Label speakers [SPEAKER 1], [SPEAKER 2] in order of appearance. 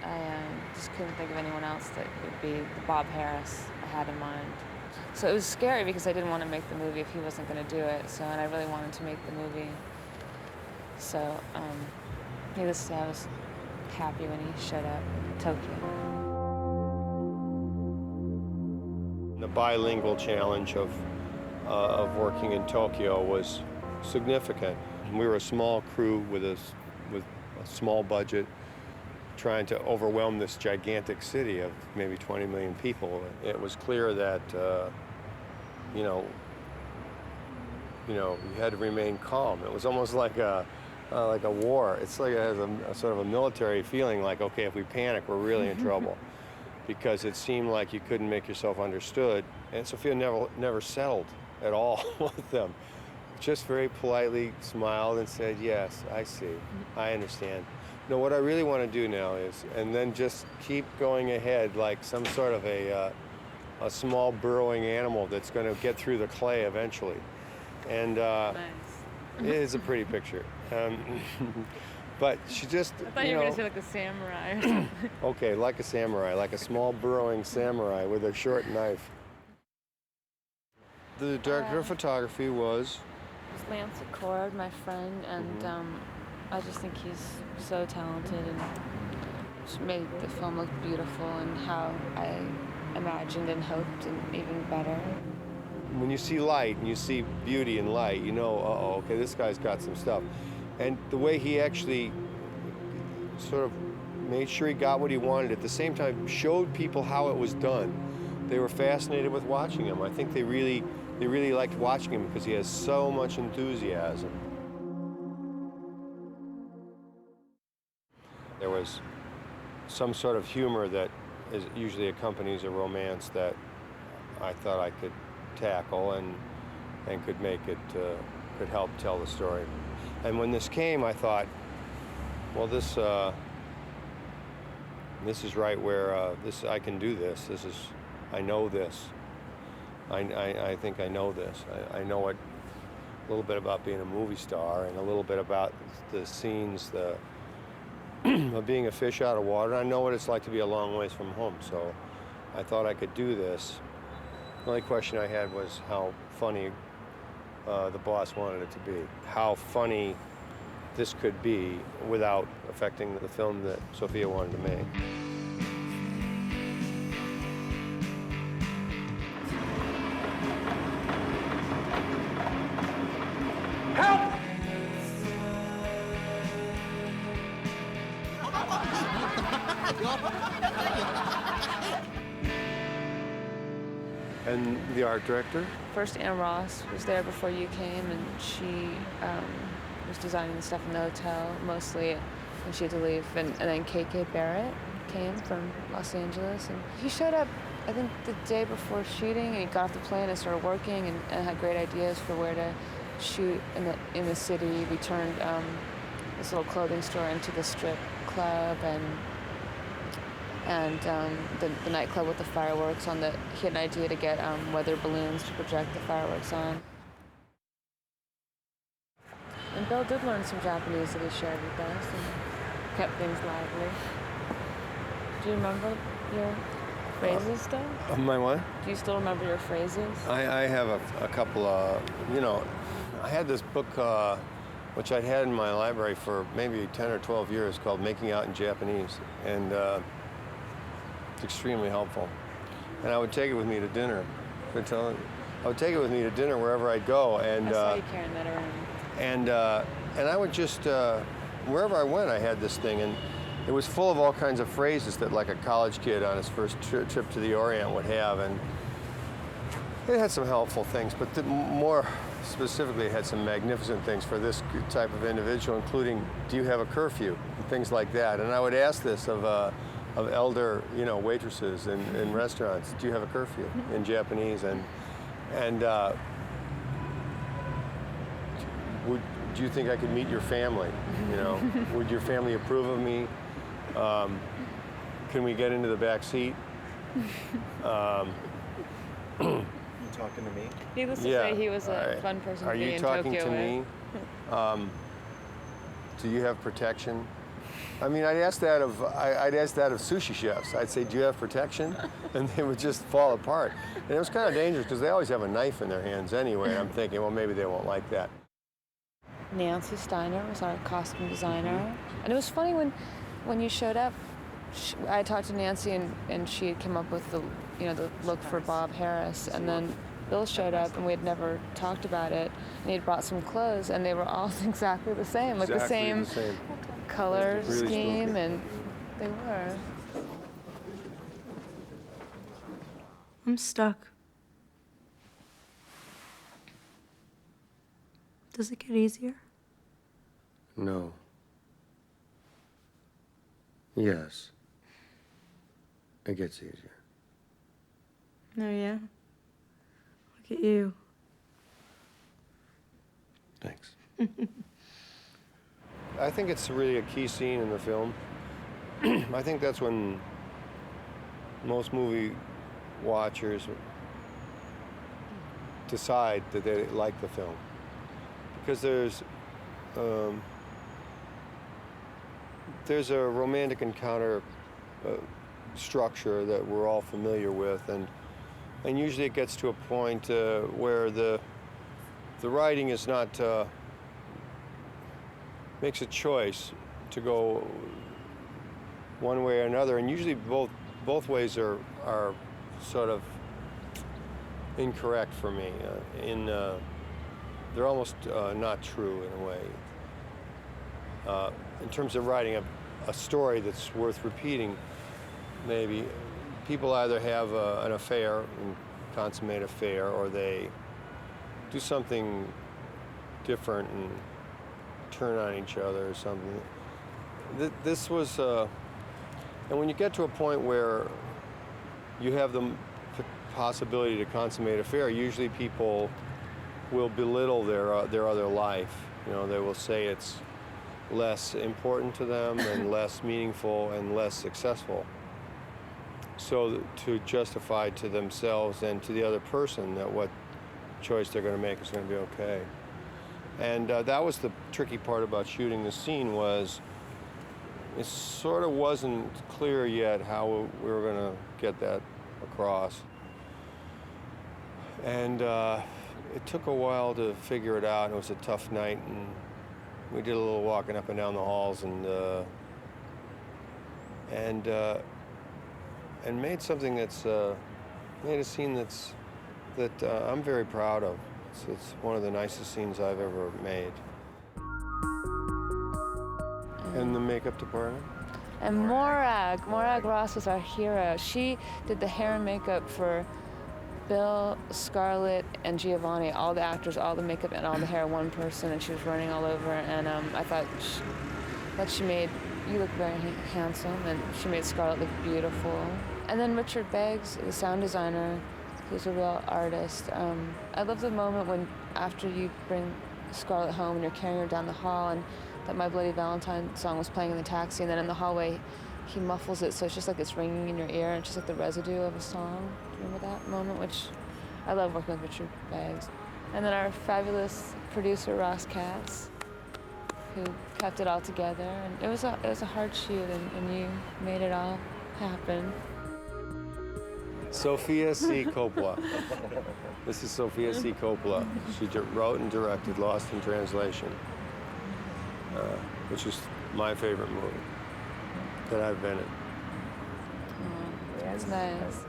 [SPEAKER 1] I just couldn't think of anyone else that would be the Bob Harris I had in mind. So it was scary because I didn't want to make the movie if he wasn't going to do it. So, and I really wanted to make the movie. So, needless to say, I was happy when he showed up in Tokyo.
[SPEAKER 2] The bilingual challenge of working in Tokyo was significant. We were a small crew with a small budget, trying to overwhelm this gigantic city of maybe 20 million people. It was clear that you had to remain calm. It was almost like a war. It's like it has a sort of a military feeling, like, okay, if we panic, we're really in trouble, because it seemed like you couldn't make yourself understood. And Sofia never settled at all with them. Just very politely smiled and said, yes, I see, I understand. No, what I really want to do now is, and then just keep going ahead like some sort of a small burrowing animal that's going to get through the clay eventually. And
[SPEAKER 1] Nice.
[SPEAKER 2] it is a pretty picture. But she just,
[SPEAKER 1] I thought you were going to say like a samurai or something.
[SPEAKER 2] Okay, like a samurai, like a small burrowing samurai with a short knife. The director of photography was?
[SPEAKER 1] It was Lance Accord, my friend, and I just think he's so talented and just made the film look beautiful and how I imagined and hoped, and even better.
[SPEAKER 2] When you see light and you see beauty in light, you know, uh-oh, okay, this guy's got some stuff. And the way he actually sort of made sure he got what he wanted, at the same time showed people how it was done. They were fascinated with watching him. I think they really liked watching him because he has so much enthusiasm. There was some sort of humor that usually accompanies a romance that I thought I could tackle and could make it, could help tell the story. And when this came, I thought, well, this is right where I can do this. I know this. I think I know this. I know a little bit about being a movie star and a little bit about the scenes, of being a fish out of water. I know what it's like to be a long ways from home, so I thought I could do this. The only question I had was how funny the boss wanted it to be. How funny this could be without affecting the film that Sofia wanted to make.
[SPEAKER 3] Help!
[SPEAKER 2] And the art director?
[SPEAKER 1] First, Ann Ross was there before you came, and she was designing the stuff in the hotel, mostly when she had to leave. And then KK Barrett came from Los Angeles, and he showed up, I think, the day before shooting, and he got off the plane and started working and had great ideas for where to shoot in the city. We turned this little clothing store into the strip club, and the nightclub with the fireworks on the. He had an idea to get weather balloons to project the fireworks on. And Bill did learn some Japanese that he shared with us and kept things lively. Do you remember your phrases still?
[SPEAKER 2] My what?
[SPEAKER 1] Do you still remember your phrases?
[SPEAKER 2] I have a couple of, I had this book which I'd had in my library for maybe 10 or 12 years called Making Out in Japanese, and it's extremely helpful. And I would take it with me to dinner. I would take it with me to dinner wherever I'd go, and
[SPEAKER 1] I saw you carrying that around.
[SPEAKER 2] And I would just, wherever I went, I had this thing, and it was full of all kinds of phrases that like a college kid on his first trip to the Orient would have, and it had some helpful things, but more specifically, it had some magnificent things for this type of individual, including, do you have a curfew? And things like that. And I would ask this of elder, waitresses in restaurants, do you have a curfew in Japanese? And do you think I could meet your family? Would your family approve of me? Can we get into the back seat?
[SPEAKER 3] You talking to me?
[SPEAKER 1] Needless to say, he was a fun person to be in Tokyo with.
[SPEAKER 2] Are you talking to me? Do you have protection? I mean, I'd ask that of sushi chefs. I'd say, "Do you have protection?" And they would just fall apart. And it was kind of dangerous because they always have a knife in their hands anyway. And I'm thinking, well, maybe they won't like that.
[SPEAKER 1] Nancy Steiner was our costume designer, and it was funny when you showed up. I talked to Nancy, and she had come up with the look for Bob Harris, and then Bill showed up, and we had never talked about it, and he had brought some clothes, and they were all exactly the same, like the same color
[SPEAKER 2] Really
[SPEAKER 1] scheme,
[SPEAKER 2] spooky.
[SPEAKER 1] and they were.
[SPEAKER 4] I'm stuck. Does it get easier?
[SPEAKER 2] No. Yes. It gets easier.
[SPEAKER 4] Oh, yeah? Look at you.
[SPEAKER 2] Thanks. I think it's really a key scene in the film. I think that's when most movie watchers decide that they like the film. Because there's a romantic encounter structure that we're all familiar with, and usually it gets to a point where the writing is not makes a choice to go one way or another, and usually both ways are sort of incorrect for me. They're almost not true in a way. In terms of writing a story that's worth repeating, maybe people either have an affair, and consummate affair, or they do something different and turn on each other or something. This was, and when you get to a point where you have the possibility to consummate affair, usually people will belittle their other life. You know, they will say it's less important to them and less meaningful and less successful. So to justify to themselves and to the other person that what choice they're going to make is going to be okay. And that was the tricky part about shooting the scene, was it sort of wasn't clear yet how we were going to get that across. And it took a while to figure it out, and it was a tough night, and we did a little walking up and down the halls, and made something that's made a scene that I'm very proud of. It's one of the nicest scenes I've ever made. In the makeup department?
[SPEAKER 1] And Morag Ross was our hero. She did the hair and makeup for Bill, Scarlett, and Giovanni, all the actors, all the makeup and all the hair, one person, and she was running all over. And I thought she made you look very handsome, and she made Scarlett look beautiful. And then Richard Beggs, the sound designer, who's a real artist. I love the moment when after you bring Scarlett home and you're carrying her down the hall, and that My Bloody Valentine song was playing in the taxi, and then in the hallway he muffles it so it's just like it's ringing in your ear, and it's just like the residue of a song. Do you remember that moment? Which I love working with Richard Beggs. And then our fabulous producer Ross Katz, who kept it all together. And it was a hard shoot, and you made it all happen.
[SPEAKER 2] Sofia C. Coppola. This is Sofia C. Coppola. She wrote and directed Lost in Translation, which is my favorite movie that I've been in.
[SPEAKER 1] Oh, that's nice.